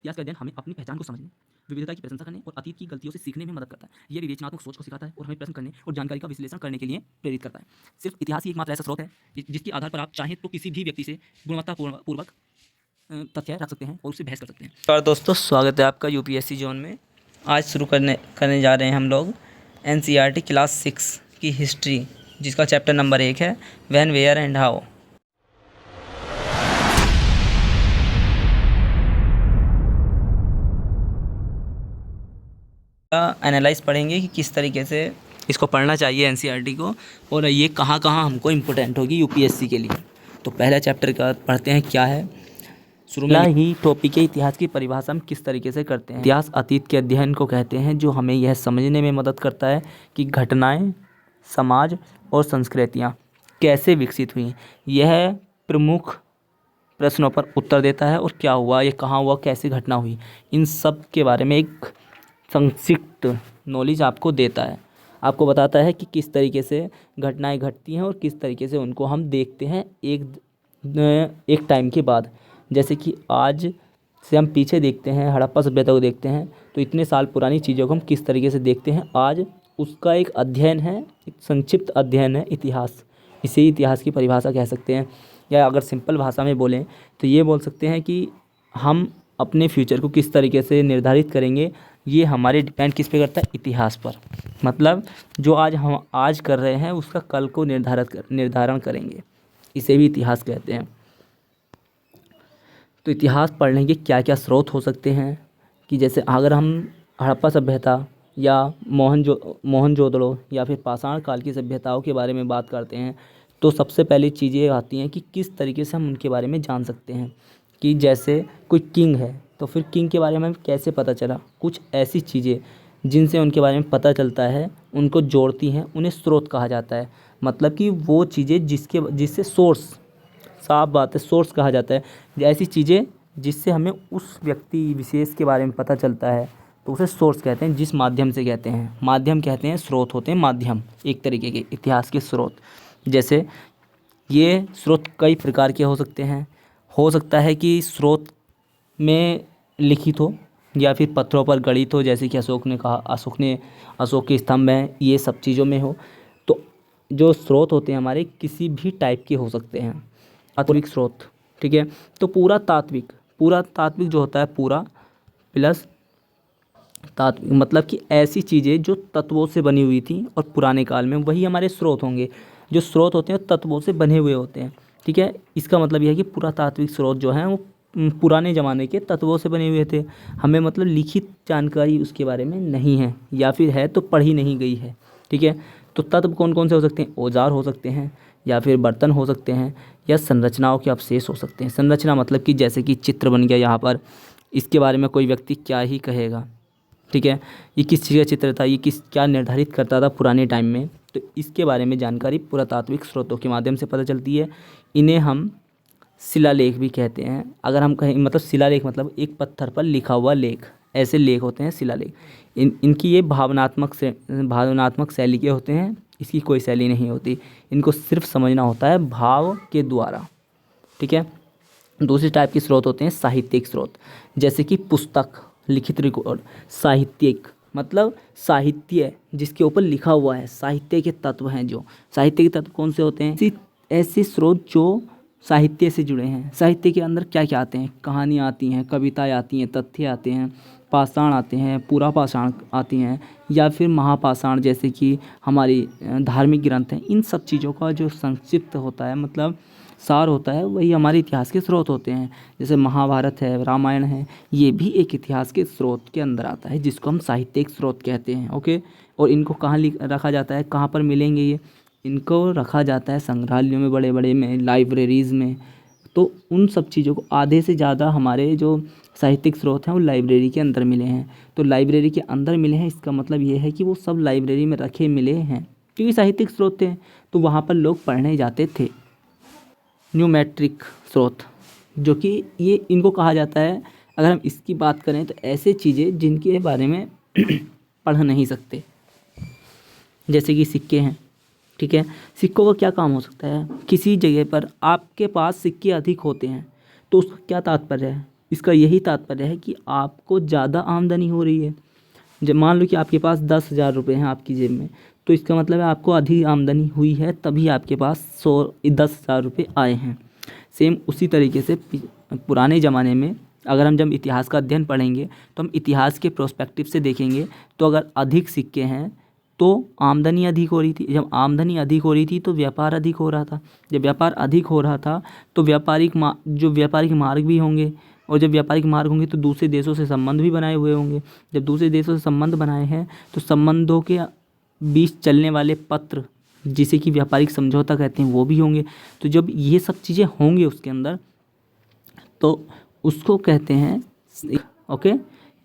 इतिहास का अध्ययन हमें अपनी पहचान को समझने, विविधता की प्रशंसा करने और अतीत की गलतियों से सीखने में मदद करता है। ये विवेचनात्मक सोच को सिखाता है और हमें प्रश्न करने और जानकारी का विश्लेषण करने के लिए प्रेरित करता है। सिर्फ इतिहास ही एकमात्र ऐसा स्रोत है जिसके आधार पर आप चाहें तो किसी भी व्यक्ति से गुणवत्तापूर्वक तथ्य रख सकते हैं और उससे बहस कर सकते हैं। नमस्कार दोस्तों, स्वागत है आपका यूपीएससी जोन में। आज शुरू करने जा रहे हैं हम लोग एनसीईआरटी क्लास 6 की हिस्ट्री, जिसका चैप्टर नंबर 1 है when, where and how. Analyse पढ़ेंगे कि किस तरीके से इसको पढ़ना चाहिए एनसीईआरटी को, और ये कहाँ कहाँ हमको इम्पोर्टेंट होगी यूपीएससी के लिए। तो पहला चैप्टर का पढ़ते हैं, क्या है। शुरू में ही टॉपिक के इतिहास की परिभाषा हम किस तरीके से करते हैं। इतिहास अतीत के अध्ययन को कहते हैं जो हमें यह समझने में मदद करता है कि घटनाएं, समाज और संस्कृतियां कैसे विकसित हुई। यह प्रमुख प्रश्नों पर उत्तर देता है, और क्या हुआ, ये कहाँ हुआ, कैसे घटना हुई, इन सब के बारे में एक संक्षिप्त नॉलेज आपको देता है। आपको बताता है कि किस तरीके से घटनाएं घटती हैं और किस तरीके से उनको हम देखते हैं एक टाइम के बाद। जैसे कि आज से हम पीछे देखते हैं, हड़प्पा सभ्यता को देखते हैं, तो इतने साल पुरानी चीज़ों को हम किस तरीके से देखते हैं आज, उसका एक अध्ययन है, एक संक्षिप्त अध्ययन है इतिहास। इसे ही इतिहास की परिभाषा कह सकते हैं, या अगर सिंपल भाषा में बोलें तो ये बोल सकते हैं कि हम अपने फ्यूचर को किस तरीके से निर्धारित करेंगे, ये हमारे डिपेंड किस पे करता है, इतिहास पर। मतलब जो आज हम आज कर रहे हैं उसका कल को निर्धारण करेंगे, इसे भी इतिहास कहते हैं। तो इतिहास पढ़ने के क्या क्या स्रोत हो सकते हैं, कि जैसे अगर हम हड़प्पा सभ्यता या मोहनजोदड़ो या फिर पाषाण काल की सभ्यताओं के बारे में बात करते हैं, तो सबसे पहली चीज़ें आती हैं कि किस तरीके से हम उनके बारे में जान सकते हैं। कि जैसे कोई किंग है तो फिर किंग के बारे में कैसे पता चला, कुछ ऐसी चीज़ें जिनसे उनके बारे में पता चलता है, उनको जोड़ती हैं, उन्हें स्रोत कहा जाता है। मतलब कि वो चीज़ें जिससे सोर्स, साफ बात है, सोर्स कहा जाता है। ऐसी चीज़ें जिससे हमें उस व्यक्ति विशेष के बारे में पता चलता है, तो उसे सोर्स कहते हैं। जिस माध्यम से कहते हैं, माध्यम कहते हैं, स्रोत होते हैं माध्यम, एक तरीके के इतिहास के स्रोत। जैसे ये स्रोत कई प्रकार के हो सकते हैं। हो सकता है कि स्रोत में लिखित हो या फिर पत्थरों पर गढ़ित हो, जैसे कि अशोक के स्तंभ में, ये सब चीज़ों में हो। तो जो स्रोत होते हैं हमारे, किसी भी टाइप के हो सकते हैं। तात्विक स्रोत, ठीक है। तो पूरा तात्विक जो होता है, पूरा प्लस तात्विक, मतलब कि ऐसी चीज़ें जो तत्वों से बनी हुई थी और पुराने काल में, वही हमारे स्रोत होंगे। जो स्रोत होते हैं तत्वों से बने हुए होते हैं, ठीक है। इसका मतलब यह है कि पुरातात्विक स्रोत जो हैं वो पुराने ज़माने के तत्वों से बने हुए थे। हमें मतलब लिखित जानकारी उसके बारे में नहीं है, या फिर है तो पढ़ी नहीं गई है, ठीक है। तो तत्व कौन कौन से हो सकते हैं? औजार हो सकते हैं, या फिर बर्तन हो सकते हैं, या संरचनाओं के अवशेष हो सकते हैं। संरचना मतलब कि जैसे कि चित्र बन गया यहाँ पर, इसके बारे में कोई व्यक्ति क्या ही कहेगा, ठीक है। ये किस चीज़ का चित्र था, ये क्या निर्धारित करता था पुराने टाइम में, तो इसके बारे में जानकारी पुरातात्विक स्रोतों के माध्यम से पता चलती है। इन्हें हम शिलालेख भी कहते हैं। अगर हम कहें, मतलब शिलालेख मतलब एक पत्थर पर लिखा हुआ लेख, ऐसे लेख होते हैं शिलालेख। इनकी ये भावनात्मक शैली के होते हैं, इसकी कोई शैली नहीं होती। इनको सिर्फ समझना होता है भाव के द्वारा, ठीक है। दूसरी टाइप के स्रोत होते हैं साहित्यिक स्रोत, जैसे कि पुस्तक, लिखित रिकॉर्ड। साहित्यिक मतलब साहित्य जिसके ऊपर लिखा हुआ है, साहित्य के तत्व हैं। जो साहित्य के तत्व कौन से होते हैं? ऐसे स्रोत जो साहित्य से जुड़े हैं। साहित्य के अंदर क्या क्या आते हैं? कहानियाँ आती हैं, कविताएँ आती हैं, तथ्य आते हैं, पाषाण आते हैं, पूरा पाषाण आती हैं, या फिर महापाषाण, जैसे कि हमारी धार्मिक ग्रंथ हैं। इन सब चीज़ों का जो संक्षिप्त होता है, मतलब सार होता है, वही हमारे इतिहास के स्रोत होते हैं। जैसे महाभारत है, रामायण है, ये भी एक इतिहास के स्रोत के अंदर आता है, जिसको हम साहित्यिक स्रोत कहते हैं, ओके। और इनको कहाँ रखा जाता है, कहाँ पर मिलेंगे ये? इनको रखा जाता है संग्रहालयों में, बड़े बड़े में, लाइब्रेरीज़ में। तो उन सब चीज़ों को, आधे से ज़्यादा हमारे जो साहित्यिक स्रोत हैं वो लाइब्रेरी के अंदर मिले हैं। तो लाइब्रेरी के अंदर मिले हैं, इसका मतलब ये है कि वो सब लाइब्रेरी में रखे मिले हैं, क्योंकि साहित्यिक स्रोत थे तो वहाँ पर लोग पढ़ने जाते थे। न्यूमेट्रिक स्रोत, जो कि ये इनको कहा जाता है, अगर हम इसकी बात करें तो ऐसे चीज़ें जिनके बारे में पढ़ नहीं सकते, जैसे कि सिक्के हैं, ठीक है। सिक्कों का क्या काम हो सकता है? किसी जगह पर आपके पास सिक्के अधिक होते हैं तो उसका क्या तात्पर्य है? इसका यही तात्पर्य है कि आपको ज़्यादा आमदनी हो रही है। जब मान लो कि आपके पास 10,000 रुपये हैं आपकी जेब में, तो इसका मतलब है आपको अधिक आमदनी हुई है, तभी आपके पास 10,000 रुपये आए हैं। सेम उसी तरीके से पुराने ज़माने में अगर हम जब इतिहास का अध्ययन पढ़ेंगे तो हम इतिहास के प्रोस्पेक्टिव से देखेंगे, तो अगर अधिक सिक्के हैं तो आमदनी अधिक हो रही थी। जब आमदनी अधिक हो रही थी तो व्यापार अधिक हो रहा था। जब व्यापार अधिक हो रहा था तो जो व्यापारिक मार्ग भी होंगे, और जब व्यापारिक मार्ग होंगे तो दूसरे देशों से संबंध भी बनाए हुए होंगे। जब दूसरे देशों से संबंध बनाए हैं तो संबंधों के बीच चलने वाले पत्र, जिसे कि व्यापारिक समझौता कहते हैं, वो भी होंगे। तो जब ये सब चीज़ें होंगी उसके अंदर, तो उसको कहते हैं ओके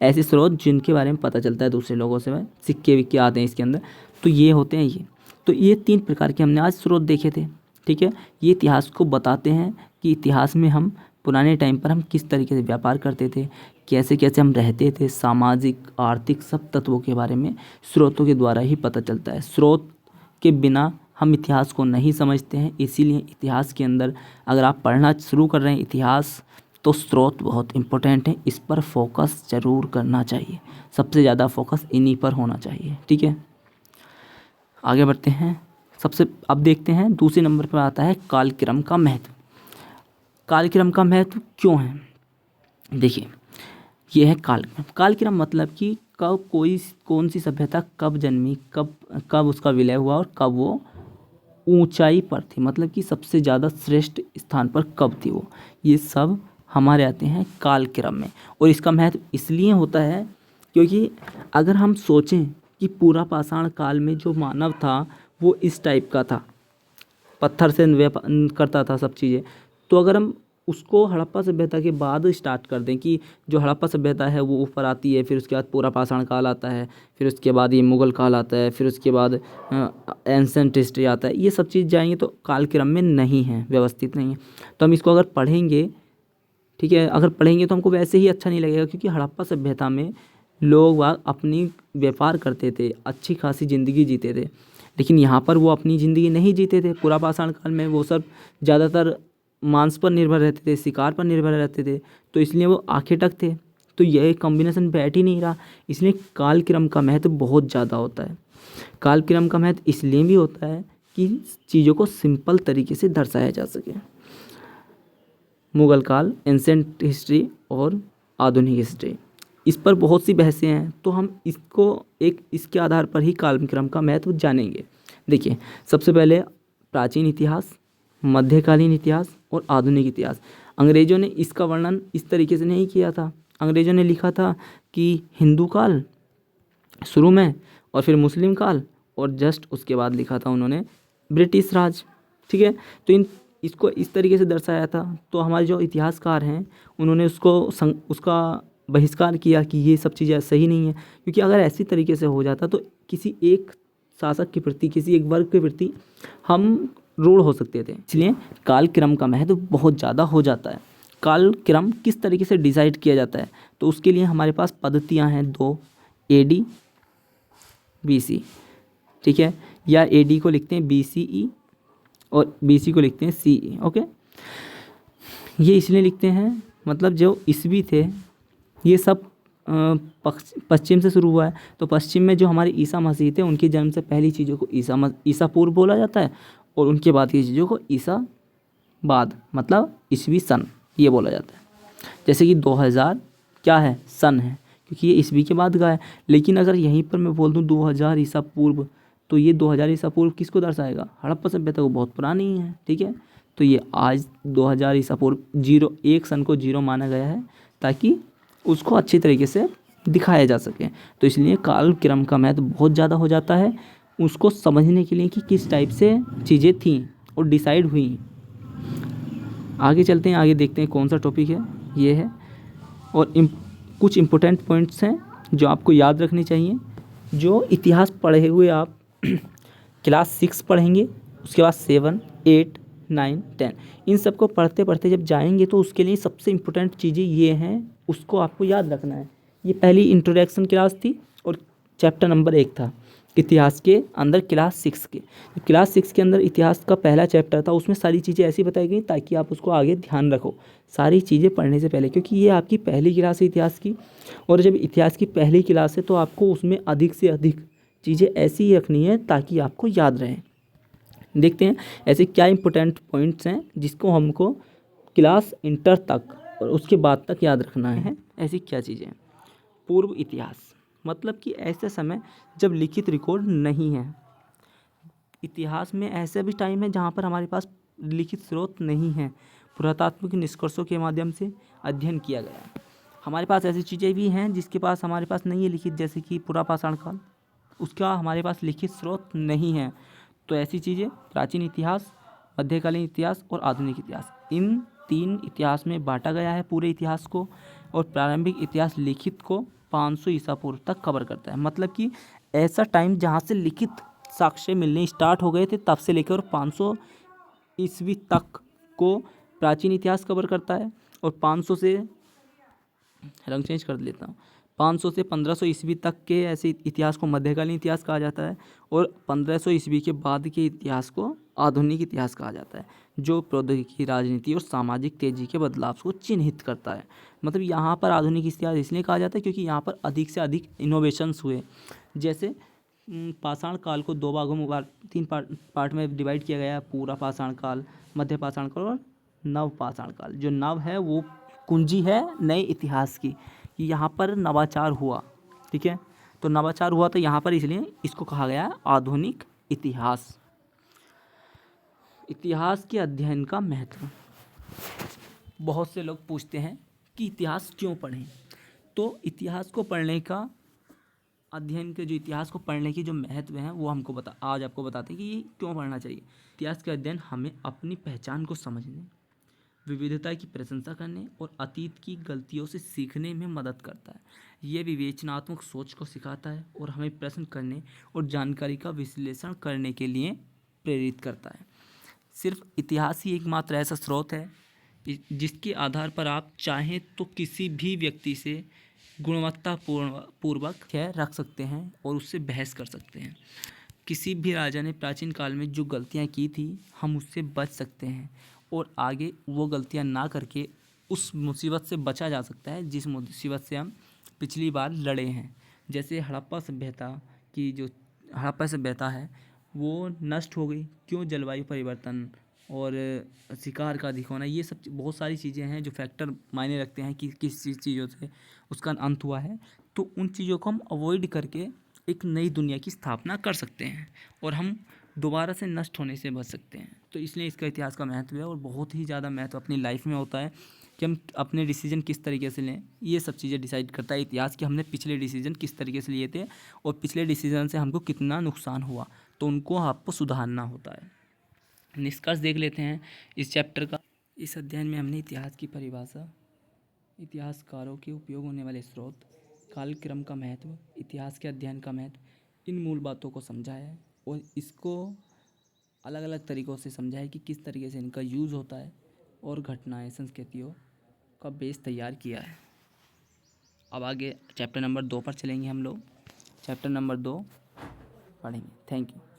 ऐसे स्रोत जिनके बारे में पता चलता है दूसरे लोगों से। सिक्के विक्के आते हैं इसके अंदर, तो ये होते हैं ये। तो ये 3 प्रकार के हमने आज स्रोत देखे थे, ठीक है। ये इतिहास को बताते हैं कि इतिहास में हम पुराने टाइम पर हम किस तरीके से व्यापार करते थे, कैसे कैसे हम रहते थे, सामाजिक आर्थिक सब तत्वों के बारे में स्रोतों के द्वारा ही पता चलता है। स्रोत के बिना हम इतिहास को नहीं समझते हैं। इसीलिए इतिहास के अंदर अगर आप पढ़ना शुरू कर रहे हैं इतिहास, तो स्रोत बहुत इम्पोर्टेंट है। इस पर फोकस ज़रूर करना चाहिए, सबसे ज़्यादा फोकस इन्हीं पर होना चाहिए, ठीक है। आगे बढ़ते हैं। अब देखते हैं दूसरे नंबर पर आता है कालक्रम का महत्व। कालक्रम का महत्व क्यों है? देखिए, यह है कालक्रम। कालक्रम मतलब कि कब कौन सी सभ्यता कब जन्मी, कब उसका विलय हुआ और कब वो ऊंचाई पर थी, मतलब कि सबसे ज़्यादा श्रेष्ठ स्थान पर कब थी वो। ये सब हमारे आते हैं कालक्रम में। और इसका महत्व इसलिए होता है क्योंकि अगर हम सोचें कि पूरा पाषाण काल में जो मानव था वो इस टाइप का था, पत्थर से करता था सब चीज़ें, तो अगर हम उसको हड़प्पा सभ्यता के बाद स्टार्ट कर दें कि जो हड़प्पा सभ्यता है वो ऊपर आती है, फिर उसके बाद पूरा पाषाण काल आता है, फिर उसके बाद ये मुग़ल काल आता है, फिर उसके बाद एंसेंट हिस्ट्री आता है, ये सब चीज़ जाएंगे तो कालक्रम में नहीं है, व्यवस्थित नहीं है। तो हम इसको अगर पढ़ेंगे, ठीक है, अगर पढ़ेंगे तो हमको वैसे ही अच्छा नहीं लगेगा, क्योंकि हड़प्पा सभ्यता में लोग अपनी व्यापार करते थे, अच्छी खासी ज़िंदगी जीते थे। लेकिन यहाँ पर वो अपनी ज़िंदगी नहीं जीते थे। पूरा पाषाण काल में वो सब ज़्यादातर मांस पर निर्भर रहते थे, शिकार पर निर्भर रहते थे, तो इसलिए वो आखेटक थे। तो यह कॉम्बिनेशन बैठ ही नहीं रहा। इसलिए कालक्रम का महत्व बहुत ज़्यादा होता है। कालक्रम का महत्व इसलिए भी होता है कि चीज़ों को सिंपल तरीके से दर्शाया जा सके। मुग़ल काल, एंसेंट हिस्ट्री और आधुनिक हिस्ट्री, इस पर बहुत सी बहसें हैं, तो हम इसके आधार पर ही कालक्रम का महत्व जानेंगे। देखिए, सबसे पहले प्राचीन इतिहास, मध्यकालीन इतिहास और आधुनिक इतिहास। अंग्रेज़ों ने इसका वर्णन इस तरीके से नहीं किया था। अंग्रेज़ों ने लिखा था कि हिंदू काल शुरू में, और फिर मुस्लिम काल, और जस्ट उसके बाद लिखा था उन्होंने ब्रिटिश राज, ठीक है। तो इसको इस तरीके से दर्शाया था। तो हमारे जो इतिहासकार हैं उन्होंने उसका बहिष्कार किया कि ये सब चीज़ें सही नहीं है, क्योंकि अगर ऐसी तरीके से हो जाता तो किसी एक शासक के प्रति, किसी एक वर्ग के प्रति हम रूढ़ हो सकते थे। इसलिए कालक्रम का महत्व बहुत ज़्यादा हो जाता है। कालक्रम किस तरीके से डिसाइड किया जाता है, तो उसके लिए हमारे पास पद्धतियाँ हैं 2, AD BC, ठीक है, या AD को लिखते हैं BCE और BC को लिखते हैं CE, ओके। ये इसलिए लिखते हैं, मतलब जो ईस्वी थे ये सब पश्चिम से शुरू हुआ है, तो पश्चिम में जो हमारे ईसा मसीह थे उनके जन्म से पहली चीज़ों को ईसा पूर्व बोला जाता है, और उनके बाद की चीज़ों को ईसा बाद, मतलब ईस्वी सन, ये बोला जाता है। जैसे कि 2000 क्या है, सन है, क्योंकि ये ईस्वी के बाद का है। लेकिन अगर यहीं पर मैं बोल दूँ 2000 ईसा पूर्व, तो ये 2000 ईसा पूर्व किसको दर्शाएगा? हड़प्पा सभ्यता को बहुत पुरानी है, ठीक है। तो ये आज 2000 ईसा पूर्व 1 सन को 0 माना गया है, ताकि उसको अच्छी तरीके से दिखाया जा सके। तो इसलिए कालक्रम का महत्व बहुत ज़्यादा हो जाता है उसको समझने के लिए कि किस टाइप से चीज़ें थीं और डिसाइड हुई। आगे चलते हैं, आगे देखते हैं कौन सा टॉपिक है, ये है। और कुछ इम्पोर्टेंट पॉइंट्स हैं जो आपको याद रखने चाहिए। जो इतिहास पढ़े हुए आप क्लास 6 पढ़ेंगे, उसके बाद 7, 8, 9, 10, इन सब को पढ़ते पढ़ते जब जाएंगे तो उसके लिए सबसे इम्पोर्टेंट चीज़ें ये हैं, उसको आपको याद रखना है। ये पहली इंट्रोडक्शन क्लास थी और चैप्टर नंबर 1 था। इतिहास के अंदर क्लास 6 के अंदर इतिहास का पहला चैप्टर था, उसमें सारी चीज़ें ऐसी बताई गई ताकि आप उसको आगे ध्यान रखो सारी चीज़ें पढ़ने से पहले, क्योंकि ये आपकी पहली क्लास है इतिहास की। और जब इतिहास की पहली क्लास है तो आपको उसमें अधिक से अधिक चीज़ें ऐसी ही रखनी है ताकि आपको याद रहें। देखते हैं ऐसे क्या इंपॉर्टेंट पॉइंट्स हैं जिसको हमको क्लास इंटर तक और उसके बाद तक याद रखना है। ऐसी क्या चीज़ें हैं? पूर्व इतिहास मतलब कि ऐसे समय जब लिखित रिकॉर्ड नहीं है। इतिहास में ऐसा भी टाइम है जहाँ पर हमारे पास लिखित स्रोत नहीं है, पुरातात्विक निष्कर्षों के माध्यम से अध्ययन किया गया है। हमारे पास ऐसी चीज़ें भी हैं जिसके पास हमारे पास नहीं है लिखित, जैसे कि पुरापाषाण काल, उसका हमारे पास लिखित स्रोत नहीं है। तो ऐसी चीज़ें प्राचीन इतिहास, मध्यकालीन इतिहास और आधुनिक इतिहास, इन 3 इतिहास में बांटा गया है पूरे इतिहास को। और प्रारंभिक इतिहास लिखित को 500 ईसा पूर्व तक कवर करता है, मतलब कि ऐसा टाइम जहाँ से लिखित साक्ष्य मिलने स्टार्ट हो गए थे तब से लेकर 500 ईस्वी तक को प्राचीन इतिहास कवर करता है। और 500 से रंग चेंज कर लेता हूँ, 500 से 1500 ईस्वी तक के ऐसे इतिहास को मध्यकालीन इतिहास कहा जाता है। और 1500 ईस्वी के बाद के इतिहास को आधुनिक इतिहास कहा जाता है, जो प्रौद्योगिकी, राजनीति और सामाजिक तेजी के बदलाव को चिन्हित करता है। मतलब यहाँ पर आधुनिक इतिहास इसलिए कहा जाता है क्योंकि यहाँ पर अधिक से अधिक इनोवेशंस हुए। जैसे पाषाण काल को 2 भागों में 3 पार्ट में डिवाइड किया गया है, पूरा पाषाण काल, मध्य पाषाण काल और नव पाषाण काल। जो नव है वो कुंजी है नए इतिहास की, कि यहाँ पर नवाचार हुआ। ठीक है, तो नवाचार हुआ तो यहाँ पर इसलिए इसको कहा गया है आधुनिक इतिहास। इतिहास के अध्ययन का महत्व। बहुत से लोग पूछते हैं कि इतिहास क्यों पढ़ें। तो इतिहास को पढ़ने का, अध्ययन के जो इतिहास को पढ़ने की जो महत्व है वो हमको आज आपको बताते हैं कि ये क्यों पढ़ना चाहिए। इतिहास का अध्ययन हमें अपनी पहचान को समझने, विविधता की प्रशंसा करने और अतीत की गलतियों से सीखने में मदद करता है। ये विवेचनात्मक सोच को सिखाता है और हमें प्रश्न करने और जानकारी का विश्लेषण करने के लिए प्रेरित करता है। सिर्फ इतिहास ही एकमात्र ऐसा स्रोत है जिसके आधार पर आप चाहें तो किसी भी व्यक्ति से पूर्वक रख सकते हैं और उससे बहस कर सकते हैं। किसी भी राजा ने प्राचीन काल में जो गलतियां की थी हम उससे बच सकते हैं और आगे वो गलतियां ना करके उस मुसीबत से बचा जा सकता है जिस मुसीबत से हम पिछली बार लड़े हैं। जैसे हड़प्पा सभ्यता है वो नष्ट हो गई, क्यों? जलवायु परिवर्तन और शिकार का अधिक होना, ये सब बहुत सारी चीज़ें हैं जो फैक्टर मायने रखते हैं कि किस चीज़ों से उसका अंत हुआ है। तो उन चीज़ों को हम अवॉइड करके एक नई दुनिया की स्थापना कर सकते हैं और हम दोबारा से नष्ट होने से बच सकते हैं। तो इसलिए इसका इतिहास का महत्व है और बहुत ही ज़्यादा महत्व अपनी लाइफ में होता है कि हम अपने डिसीजन किस तरीके से लें। ये सब चीज़ें डिसाइड करता है इतिहास कि हमने पिछले डिसीजन किस तरीके से लिए थे और पिछले डिसीजन से हमको कितना नुकसान हुआ, तो उनको आपको सुधारना होता है। निष्कर्ष देख लेते हैं इस चैप्टर का। इस अध्ययन में हमने इतिहास की परिभाषा, इतिहासकारों के उपयोग होने वाले स्रोत, कालक्रम का महत्व, इतिहास के अध्ययन का महत्व, इन मूल बातों को समझा है और इसको अलग अलग तरीक़ों से समझा है कि किस तरीके से इनका यूज़ होता है और घटनाएं, संस्कृतियों का बेस तैयार किया है। अब आगे चैप्टर नंबर 2 पर चलेंगे हम लोग। चैप्टर नंबर 2 पढ़ेंगे। Thank you.